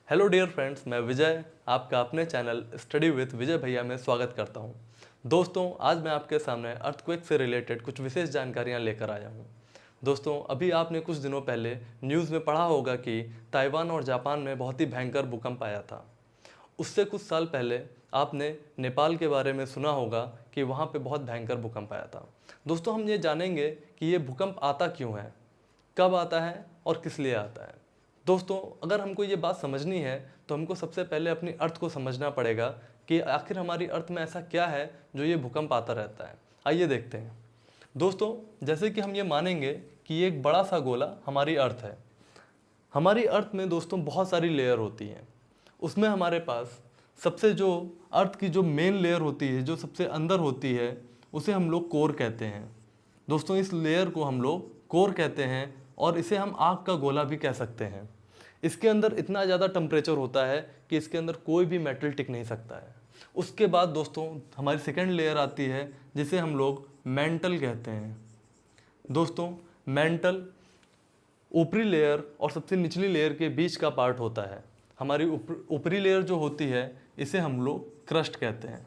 Hello dear friends, मैं विजय आपका अपने चैनल स्टडी विद विजय भैया में स्वागत करता हूं। दोस्तों, आज मैं आपके सामने अर्थक्वेक से रिलेटेड कुछ विशेष जानकारियां लेकर आया हूं। दोस्तों, अभी आपने कुछ दिनों पहले न्यूज़ में पढ़ा होगा कि ताइवान और जापान में बहुत ही भयंकर भूकंप आया था। उससे कुछ साल पहले आपने नेपाल के बारे में सुना होगा कि वहाँ पे बहुत भयंकर भूकंप आया था। दोस्तों, हम ये जानेंगे कि ये भूकंप आता क्यों है, कब आता है और किस लिए आता है। दोस्तों, अगर हमको ये बात समझनी है तो हमको सबसे पहले अपनी अर्थ को समझना पड़ेगा कि आखिर हमारी अर्थ में ऐसा क्या है जो ये भूकंप आता रहता है। आइए देखते हैं। दोस्तों, जैसे कि हम ये मानेंगे कि ये एक बड़ा सा गोला हमारी अर्थ है। हमारी अर्थ में दोस्तों बहुत सारी लेयर होती हैं। उसमें हमारे पास सबसे जो अर्थ की जो मेन लेयर होती है, जो सबसे अंदर होती है, उसे हम लोग कोर कहते हैं। दोस्तों, इस लेयर को हम लोग कोर कहते हैं और इसे हम आग का गोला भी कह सकते हैं। इसके अंदर इतना ज़्यादा टेम्परेचर होता है कि इसके अंदर कोई भी मेटल टिक नहीं सकता है। उसके बाद दोस्तों हमारी सेकेंड लेयर आती है जिसे हम लोग मेंटल कहते हैं। दोस्तों, मेंटल ऊपरी लेयर और सबसे निचली लेयर के बीच का पार्ट होता है। हमारी ऊपरी लेयर जो होती है इसे हम लोग क्रस्ट कहते हैं।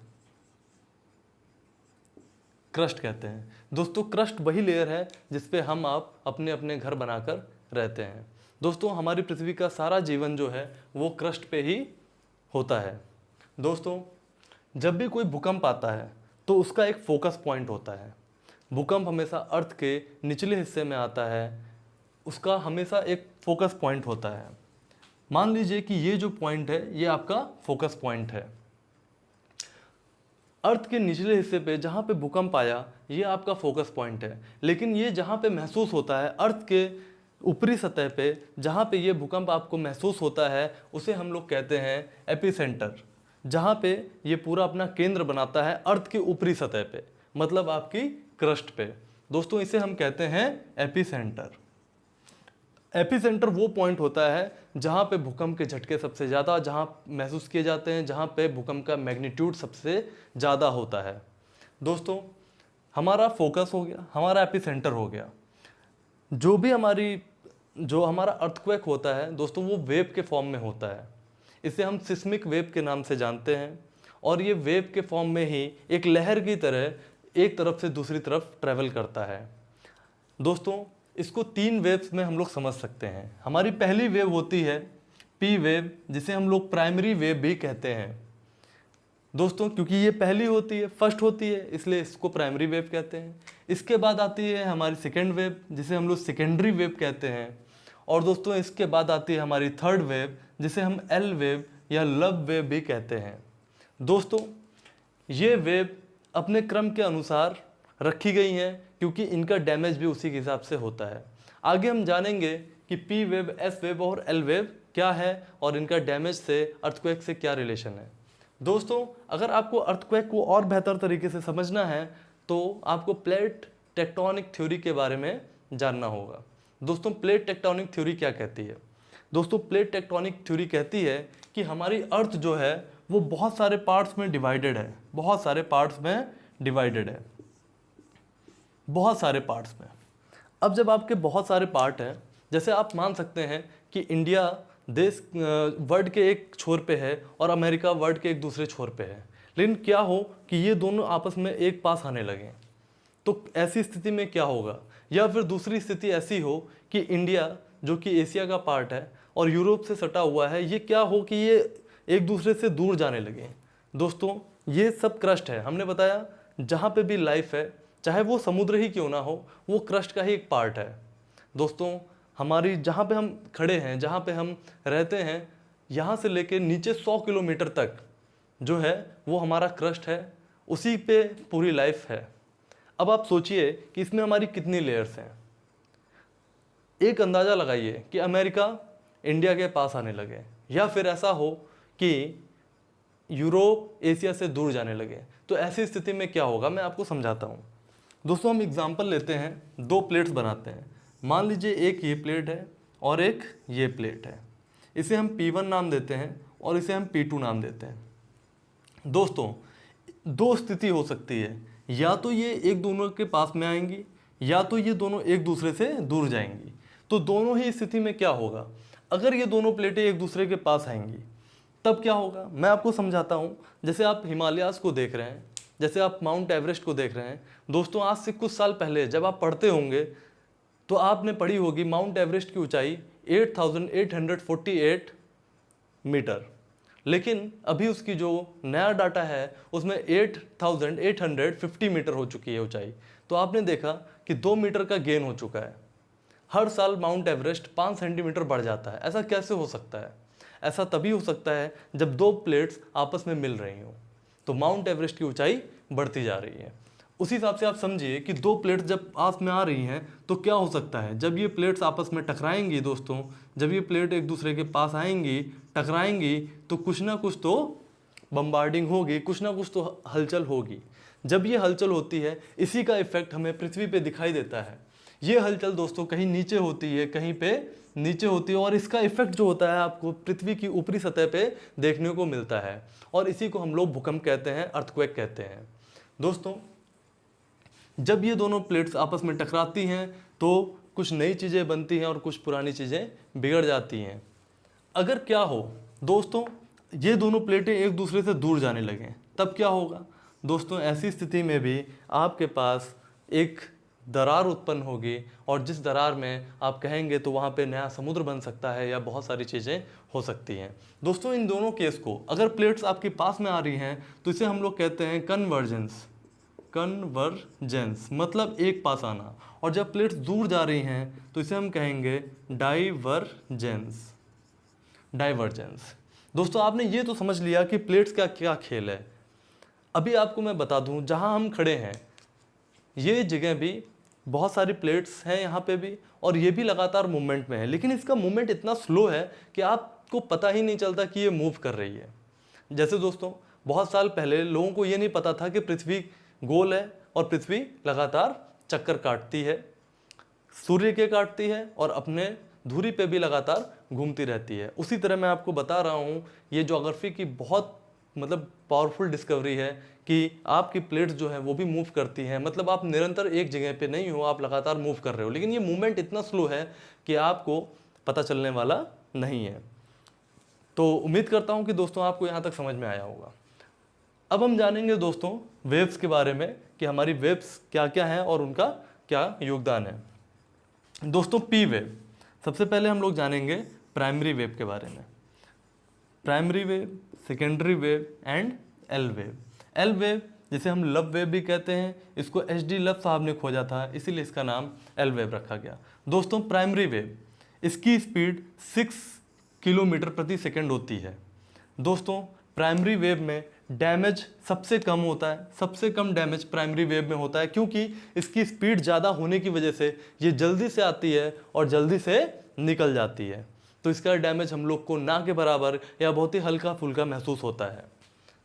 क्रस्ट कहते हैं। दोस्तों, क्रस्ट वही लेयर है जिस पे हम आप अपने अपने घर बनाकर रहते हैं। दोस्तों, हमारी पृथ्वी का सारा जीवन जो है वो क्रस्ट पे ही होता है। दोस्तों, जब भी कोई भूकंप आता है तो उसका एक फोकस पॉइंट होता है। भूकंप हमेशा अर्थ के निचले हिस्से में आता है, उसका हमेशा एक फोकस पॉइंट होता है। मान लीजिए कि ये जो पॉइंट है ये आपका फोकस पॉइंट है। अर्थ के निचले हिस्से पे जहाँ पे भूकंप आया ये आपका फोकस पॉइंट है, लेकिन ये जहाँ पे महसूस होता है अर्थ के ऊपरी सतह पे, जहाँ पे ये भूकंप आपको महसूस होता है उसे हम लोग कहते हैं एपिसेंटर। जहाँ पे ये पूरा अपना केंद्र बनाता है अर्थ के ऊपरी सतह पे, मतलब आपकी क्रस्ट पे। दोस्तों, इसे हम कहते हैं एपिसेंटर। एपिसेंटर वो पॉइंट होता है जहाँ पे भूकंप के झटके सबसे ज़्यादा जहाँ महसूस किए जाते हैं, जहाँ पे भूकंप का मैग्नीट्यूड सबसे ज़्यादा होता है। दोस्तों, हमारा फोकस हो गया, हमारा एपिसेंटर हो गया। जो हमारा अर्थक्वेक होता है दोस्तों, वो वेव के फॉर्म में होता है। इसे हम सिस्मिक वेव के नाम से जानते हैं और ये वेव के फॉर्म में ही एक लहर की तरह एक तरफ से दूसरी तरफ ट्रैवल करता है। दोस्तों, इसको तीन वेव्स में हम लोग समझ सकते हैं। हमारी पहली वेव होती है पी वेव, जिसे हम लोग प्राइमरी वेव भी कहते हैं। दोस्तों, क्योंकि ये पहली होती है, फर्स्ट होती है, इसलिए इसको प्राइमरी वेव कहते हैं। इसके बाद आती है हमारी सेकेंड वेव, जिसे हम लोग सेकेंडरी वेव कहते हैं। और दोस्तों, इसके बाद आती है हमारी थर्ड वेव, जिसे हम एल वेव या लव वेव भी कहते हैं। दोस्तों, ये वेव अपने क्रम के अनुसार रखी गई हैं क्योंकि इनका डैमेज भी उसी के हिसाब से होता है। आगे हम जानेंगे कि पी वेव, एस वेव और एल वेव क्या है और इनका डैमेज से अर्थक्वेक से क्या रिलेशन है। दोस्तों, अगर आपको अर्थक्वेक को और बेहतर तरीके से समझना है तो आपको प्लेट टेक्टोनिक थ्योरी के बारे में जानना होगा। दोस्तों, प्लेट टेक्टोनिक थ्योरी क्या कहती है? दोस्तों, प्लेट टेक्टोनिक थ्योरी कहती है कि हमारी अर्थ जो है वो बहुत सारे पार्ट्स में डिवाइडेड है, बहुत सारे पार्ट्स में डिवाइडेड है, बहुत सारे पार्ट्स में। अब जब आपके बहुत सारे पार्ट हैं, जैसे आप मान सकते हैं कि इंडिया देश वर्ल्ड के एक छोर पे है और अमेरिका वर्ल्ड के एक दूसरे छोर पे है, लेकिन क्या हो कि ये दोनों आपस में एक पास आने लगें, तो ऐसी स्थिति में क्या होगा? या फिर दूसरी स्थिति ऐसी हो कि इंडिया जो कि एशिया का पार्ट है और यूरोप से सटा हुआ है, ये क्या हो कि ये एक दूसरे से दूर जाने लगे। दोस्तों, ये सब क्रस्ट है। हमने बताया जहाँ पे भी लाइफ है, चाहे वो समुद्र ही क्यों ना हो, वो क्रस्ट का ही एक पार्ट है। दोस्तों, हमारी जहाँ पे हम खड़े हैं, जहाँ पे हम रहते हैं, यहाँ से लेके नीचे 100 किलोमीटर तक जो है वो हमारा क्रस्ट है, उसी पे पूरी लाइफ है। अब आप सोचिए कि इसमें हमारी कितनी लेयर्स हैं। एक अंदाज़ा लगाइए कि अमेरिका इंडिया के पास आने लगे या फिर ऐसा हो कि यूरोप एशिया से दूर जाने लगे, तो ऐसी स्थिति में क्या होगा मैं आपको समझाता हूँ। दोस्तों, हम एग्जाम्पल लेते हैं, दो प्लेट्स बनाते हैं। मान लीजिए एक ये प्लेट है और एक ये प्लेट है। इसे हम P1 नाम देते हैं और इसे हम P2 नाम देते हैं। दोस्तों, दो स्थिति हो सकती है, या तो ये एक दोनों के पास में आएंगी या तो ये दोनों एक दूसरे से दूर जाएंगी। तो दोनों ही स्थिति में क्या होगा? अगर ये दोनों प्लेटें एक दूसरे के पास आएंगी तब क्या होगा, मैं आपको समझाता हूँ। जैसे आप हिमालयाज़ को देख रहे हैं, जैसे आप माउंट एवरेस्ट को देख रहे हैं दोस्तों, आज से कुछ साल पहले जब आप पढ़ते होंगे तो आपने पढ़ी होगी माउंट एवरेस्ट की ऊंचाई 8,848 मीटर, लेकिन अभी उसकी जो नया डाटा है उसमें 8,850 मीटर हो चुकी है ऊंचाई। तो आपने देखा कि 2 मीटर का गेन हो चुका है। हर साल माउंट एवरेस्ट 5 सेंटीमीटर बढ़ जाता है। ऐसा कैसे हो सकता है? ऐसा तभी हो सकता है जब दो प्लेट्स आपस में मिल रही हों, तो माउंट एवरेस्ट की ऊंचाई बढ़ती जा रही है। उसी हिसाब से आप समझिए कि दो प्लेट्स जब आपस में आ रही हैं तो क्या हो सकता है, जब ये प्लेट्स आपस में टकराएंगी दोस्तों, जब ये प्लेट एक दूसरे के पास आएंगी, टकराएंगी, तो कुछ ना कुछ तो बम्बार्डिंग होगी, कुछ ना कुछ तो हलचल होगी। जब ये हलचल होती है, इसी का इफेक्ट हमें पृथ्वी पे दिखाई देता है। ये हलचल दोस्तों कहीं नीचे होती है, कहीं पे नीचे होती है, और इसका इफेक्ट जो होता है आपको पृथ्वी की ऊपरी सतह पे देखने को मिलता है, और इसी को हम लोग भूकंप कहते हैं, अर्थक्वेक कहते हैं। दोस्तों जब ये दोनों प्लेट्स आपस में टकराती हैं तो कुछ नई चीज़ें बनती हैं और कुछ पुरानी चीज़ें बिगड़ जाती हैं। अगर क्या हो दोस्तों, ये दोनों प्लेटें एक दूसरे से दूर जाने लगें, तब क्या होगा दोस्तों? ऐसी स्थिति में भी आपके पास एक दरार उत्पन्न होगी, और जिस दरार में आप कहेंगे तो वहाँ पे नया समुद्र बन सकता है या बहुत सारी चीज़ें हो सकती हैं। दोस्तों इन दोनों केस को, अगर प्लेट्स आपके पास में आ रही हैं तो इसे हम लोग कहते हैं कन्वर्जेंस। कन्वर्जेंस मतलब एक पास आना, और जब प्लेट्स दूर जा रही हैं तो इसे हम कहेंगे डाइवर्जेंस। डाइवर्जेंस। दोस्तों आपने ये तो समझ लिया कि प्लेट्स का क्या खेल है। अभी आपको मैं बता दूं, जहां हम खड़े हैं ये जगह भी बहुत सारी प्लेट्स हैं यहाँ पे भी, और ये भी लगातार मूवमेंट में है, लेकिन इसका मूवमेंट इतना स्लो है कि आपको पता ही नहीं चलता कि ये मूव कर रही है। जैसे दोस्तों बहुत साल पहले लोगों को ये नहीं पता था कि पृथ्वी गोल है और पृथ्वी लगातार चक्कर काटती है, सूर्य के काटती है और अपने धुरी पे भी लगातार घूमती रहती है। उसी तरह मैं आपको बता रहा हूँ, ये ज्योग्राफी की बहुत मतलब पावरफुल डिस्कवरी है कि आपकी प्लेट्स जो है वो भी मूव करती हैं। मतलब आप निरंतर एक जगह पे नहीं हो, आप लगातार मूव कर रहे हो, लेकिन ये मूवमेंट इतना स्लो है कि आपको पता चलने वाला नहीं है। तो उम्मीद करता हूँ कि दोस्तों आपको यहाँ तक समझ में आया होगा। अब हम जानेंगे दोस्तों वेव्स के बारे में कि हमारी वेव्स क्या क्या हैं और उनका क्या योगदान है। दोस्तों पी वेव, सबसे पहले हम लोग जानेंगे प्राइमरी वेव के बारे में। Primary wave, secondary wave and L wave. L wave जिसे हम लब वेव भी कहते हैं, इसको HD लब साहब ने खोजा था, इसीलिए इसका नाम एल वेव रखा गया। दोस्तों प्राइमरी वेव, इसकी स्पीड 6 किलोमीटर प्रति सेकंड होती है। दोस्तों प्राइमरी वेव में डैमेज सबसे कम होता है, सबसे कम डैमेज प्राइमरी वेव में होता है, क्योंकि इसकी स्पीड ज़्यादा होने की वजह से ये जल्दी से आती है और जल्दी से निकल जाती है, तो इसका डैमेज हम लोग को ना के बराबर या बहुत ही हल्का फुल्का महसूस होता है।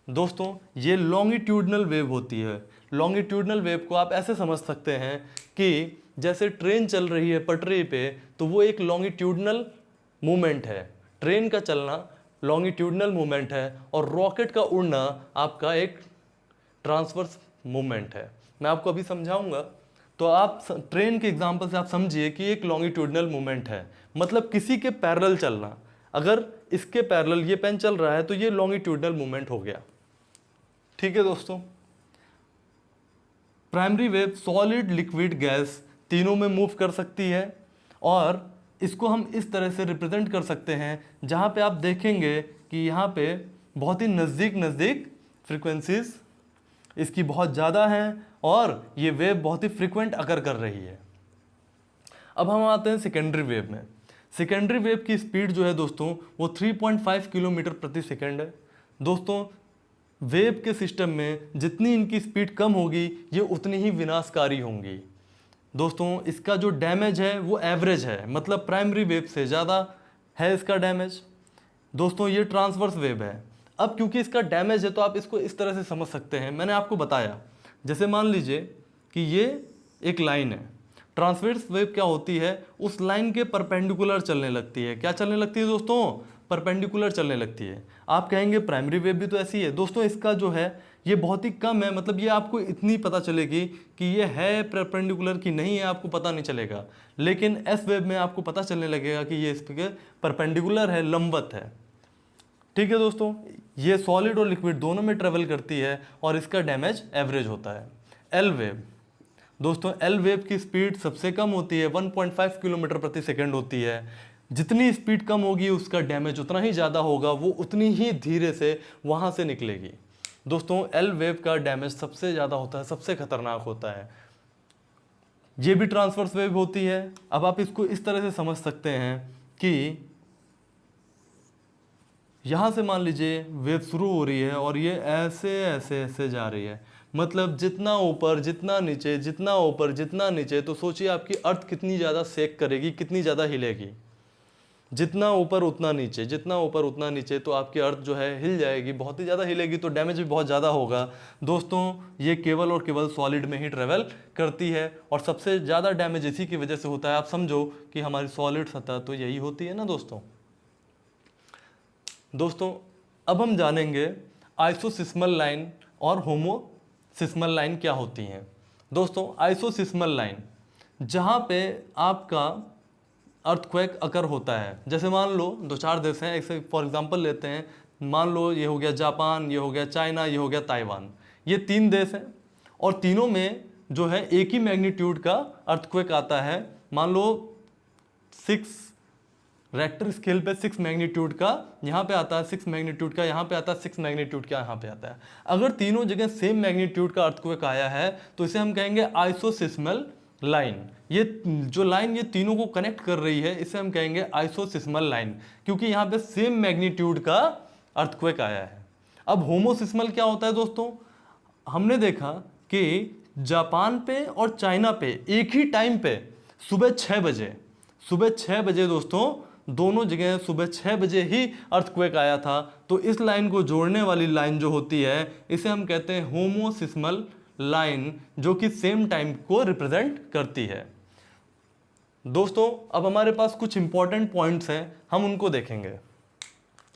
दोस्तों ये लॉन्गिट्यूडनल वेव होती है। लॉन्गिट्यूडनल वेव को आप ऐसे समझ सकते हैं कि जैसे ट्रेन चल रही है पटरी पे, तो वो एक लॉन्गिट्यूडनल मूवमेंट है, ट्रेन का चलना लॉन्गिट्यूडनल मूवमेंट है, और रॉकेट का उड़ना आपका एक ट्रांसवर्स मूवमेंट है। मैं आपको अभी समझाऊंगा, तो आप ट्रेन के एग्जांपल से आप समझिए कि एक लॉन्गिट्यूडनल मूवमेंट है, मतलब किसी के पैरेलल चलना। अगर इसके पैरेलल ये पेन चल रहा है तो ये लॉन्गिट्यूडनल मूवमेंट हो गया। ठीक है दोस्तों, primary wave solid, liquid, gas तीनों में मूव कर सकती है, और इसको हम इस तरह से रिप्रेजेंट कर सकते हैं जहाँ पे आप देखेंगे कि यहाँ पे बहुत ही नज़दीक नज़दीक फ्रीक्वेंसीज इसकी बहुत ज़्यादा हैं, और ये वेव बहुत ही फ्रीक्वेंट अकर कर रही है। अब हम आते हैं सेकेंडरी वेव में। सेकेंडरी वेव की स्पीड जो है दोस्तों वो 3.5 किलोमीटर प्रति सेकंड है। दोस्तों वेव के सिस्टम में जितनी इनकी स्पीड कम होगी ये उतनी ही विनाशकारी होंगी। दोस्तों इसका जो डैमेज है वो एवरेज है, मतलब प्राइमरी वेव से ज़्यादा है इसका डैमेज। दोस्तों ये ट्रांसवर्स वेव है। अब क्योंकि इसका डैमेज है तो आप इसको इस तरह से समझ सकते हैं, मैंने आपको बताया, जैसे मान लीजिए कि ये एक लाइन है। ट्रांसवर्स वेव क्या होती है, उस लाइन के परपेंडिकुलर चलने लगती है। क्या चलने लगती है दोस्तों? परपेंडिकुलर चलने लगती है। आप कहेंगे प्राइमरी वेव भी तो ऐसी है। दोस्तों इसका जो है ये बहुत ही कम है, मतलब ये आपको इतनी पता चलेगी कि ये है परपेंडिकुलर कि नहीं है, आपको पता नहीं चलेगा। लेकिन एस वेव में आपको पता चलने लगेगा कि ये इस पे परपेंडिकुलर है, लंबवत है। ठीक है दोस्तों, ये सॉलिड और लिक्विड दोनों में ट्रेवल करती है और इसका डैमेज एवरेज होता है। एल वेव दोस्तों, एल वेव की स्पीड सबसे कम होती है, 1.5 किलोमीटर प्रति सेकंड होती है। जितनी स्पीड कम होगी उसका डैमेज उतना ही ज़्यादा होगा, वो उतनी ही धीरे से वहाँ से निकलेगी। दोस्तों एल वेव का डैमेज सबसे ज़्यादा होता है, सबसे खतरनाक होता है। ये भी ट्रांसवर्स वेव होती है। अब आप इसको इस तरह से समझ सकते हैं कि यहाँ से मान लीजिए वेव शुरू हो रही है और ये ऐसे ऐसे ऐसे जा रही है, मतलब जितना ऊपर जितना नीचे, जितना ऊपर जितना नीचे। तो सोचिए आपकी अर्थ कितनी ज़्यादा सेक करेगी, कितनी ज़्यादा हिलेगी। जितना ऊपर उतना नीचे, जितना ऊपर उतना नीचे, तो आपकी अर्थ जो है हिल जाएगी, बहुत ही ज़्यादा हिलेगी, तो डैमेज भी बहुत ज़्यादा होगा। दोस्तों ये केवल और केवल सॉलिड में ही ट्रेवल करती है और सबसे ज़्यादा डैमेज इसी की वजह से होता है। आप समझो कि हमारी सॉलिड सतह तो यही होती है ना दोस्तों। अब हम जानेंगे आइसोसिस्मल लाइन और होमोसिस्मल लाइन क्या होती हैं। दोस्तों आइसोसिस्मल लाइन, जहाँ पे आपका अर्थक्वेक अकर होता है, जैसे मान लो दो चार देश हैं, ऐसे फॉर एग्जांपल लेते हैं, मान लो ये हो गया जापान, ये हो गया चाइना, ये हो गया ताइवान। ये 3 देश हैं और तीनों में जो है एक ही मैग्नीट्यूड का अर्थक्वेक आता है। मान लो 6 रेक्टर स्केल पे 6 मैग्नीट्यूड का यहाँ पे आता है, 6 मैग्नीट्यूड का यहाँ पे आता है, 6 मैग्नीट्यूड का यहाँ पे आता है। अगर तीनों जगह सेम मैग्नीट्यूड का अर्थक्वेक आया है तो इसे हम कहेंगे आइसोसिस्मल लाइन। ये जो लाइन ये तीनों को कनेक्ट कर रही है, इसे हम कहेंगे आइसोसिस्मल लाइन, क्योंकि यहाँ पे सेम मैग्नीट्यूड का अर्थक्वेक आया है। अब होमोसिस्मल क्या होता है दोस्तों? हमने देखा कि जापान पे और चाइना पे एक ही टाइम पे सुबह 6 बजे दोस्तों दोनों जगह सुबह 6 बजे ही अर्थक्वेक आया था। तो इस लाइन को जोड़ने वाली लाइन जो होती है, इसे हम कहते हैं होमोसिस्मल लाइन, जो कि सेम टाइम को रिप्रेजेंट करती है। दोस्तों अब हमारे पास कुछ इंपॉर्टेंट पॉइंट्स हैं, हम उनको देखेंगे,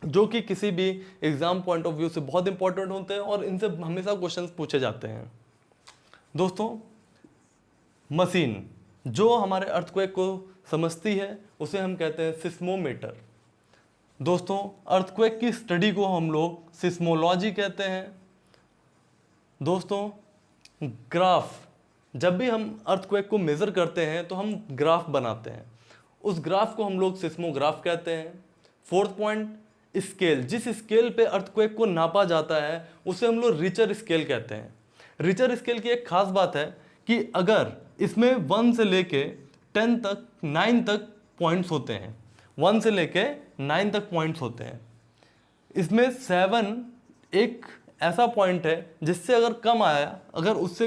जो कि किसी भी एग्जाम पॉइंट ऑफ व्यू से बहुत इंपॉर्टेंट होते हैं और इनसे हमेशा क्वेश्चंस पूछे जाते हैं। दोस्तों मशीन जो हमारे अर्थक्वेक को समझती है उसे हम कहते हैं सिस्मोमीटर। दोस्तों अर्थक्वेक की स्टडी को हम लोग सिस्मोलॉजी कहते हैं। दोस्तों ग्राफ, जब भी हम अर्थक्वेक को मेज़र करते हैं तो हम ग्राफ बनाते हैं, उस ग्राफ को हम लोग सिस्मोग्राफ कहते हैं। 4th पॉइंट, स्केल, जिस स्केल पे अर्थक्वेक को नापा जाता है उसे हम लोग रिचर स्केल कहते हैं। रिचर स्केल की एक खास बात है कि अगर इसमें 1 से लेके 10 तक 9 तक पॉइंट्स होते हैं, 1 से लेके 9 तक पॉइंट्स होते हैं, इसमें 7 एक ऐसा पॉइंट है जिससे अगर कम आया, अगर उससे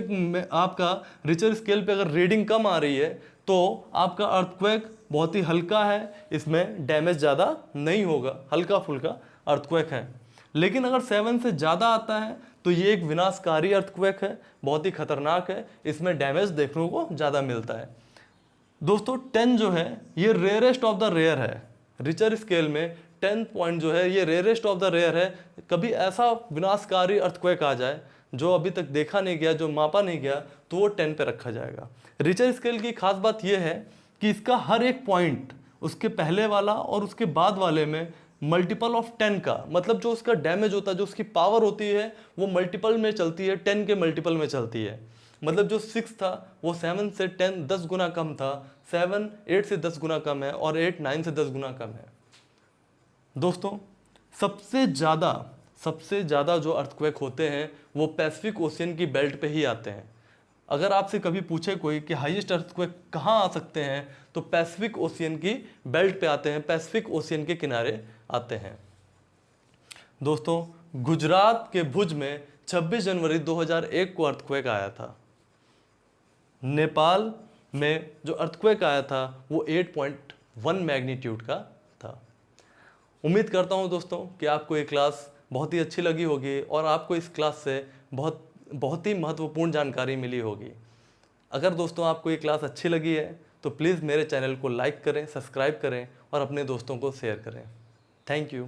आपका रिचर स्केल पे अगर रीडिंग कम आ रही है तो आपका अर्थक्वेक बहुत ही हल्का है, इसमें डैमेज ज़्यादा नहीं होगा, हल्का फुल्का अर्थक्वेक है। लेकिन अगर 7 से ज़्यादा आता है तो ये एक विनाशकारी अर्थक्वेक है, बहुत ही खतरनाक है, इसमें डैमेज देखने को ज़्यादा मिलता है। दोस्तों 10 जो है ये रेयरेस्ट ऑफ द रेयर है, रिचर स्केल में 10 पॉइंट जो है ये रेयरेस्ट ऑफ द रेयर है। कभी ऐसा विनाशकारी अर्थक्वेक आ जाए जो अभी तक देखा नहीं गया, जो मापा नहीं गया, तो वो 10 पे रखा जाएगा। रिचर स्केल की खास बात यह है कि इसका हर एक पॉइंट उसके पहले वाला और उसके बाद वाले में मल्टीपल ऑफ 10 का, मतलब जो उसका डैमेज होता है, जो उसकी पावर होती है वो मल्टीपल में चलती है, 10 के मल्टीपल में चलती है। मतलब जो 6 था वो 7 से 10 गुना कम था, 7 8 से 10 गुना कम है और 8 9 से 10 गुना कम है। दोस्तों सबसे ज़्यादा जो अर्थक्वेक होते हैं वो पैसिफिक ओशियन की बेल्ट पे ही आते हैं। अगर आपसे कभी पूछे कोई कि हाईएस्ट अर्थक्वेक कहाँ आ सकते हैं, तो पैसिफिक ओशियन की बेल्ट पे आते हैं, पैसिफिक ओशियन के किनारे आते हैं। दोस्तों गुजरात के भुज में 26 जनवरी 2001 को अर्थक्वेक आया था। नेपाल में जो अर्थक्वेक आया था वो 8.1 मैग्नीट्यूड का था। उम्मीद करता हूँ दोस्तों कि आपको ये क्लास बहुत ही अच्छी लगी होगी और आपको इस क्लास से बहुत ही महत्वपूर्ण जानकारी मिली होगी। अगर दोस्तों आपको ये क्लास अच्छी लगी है तो प्लीज़ मेरे चैनल को लाइक करें, सब्सक्राइब करें और अपने दोस्तों को शेयर करें। Thank you.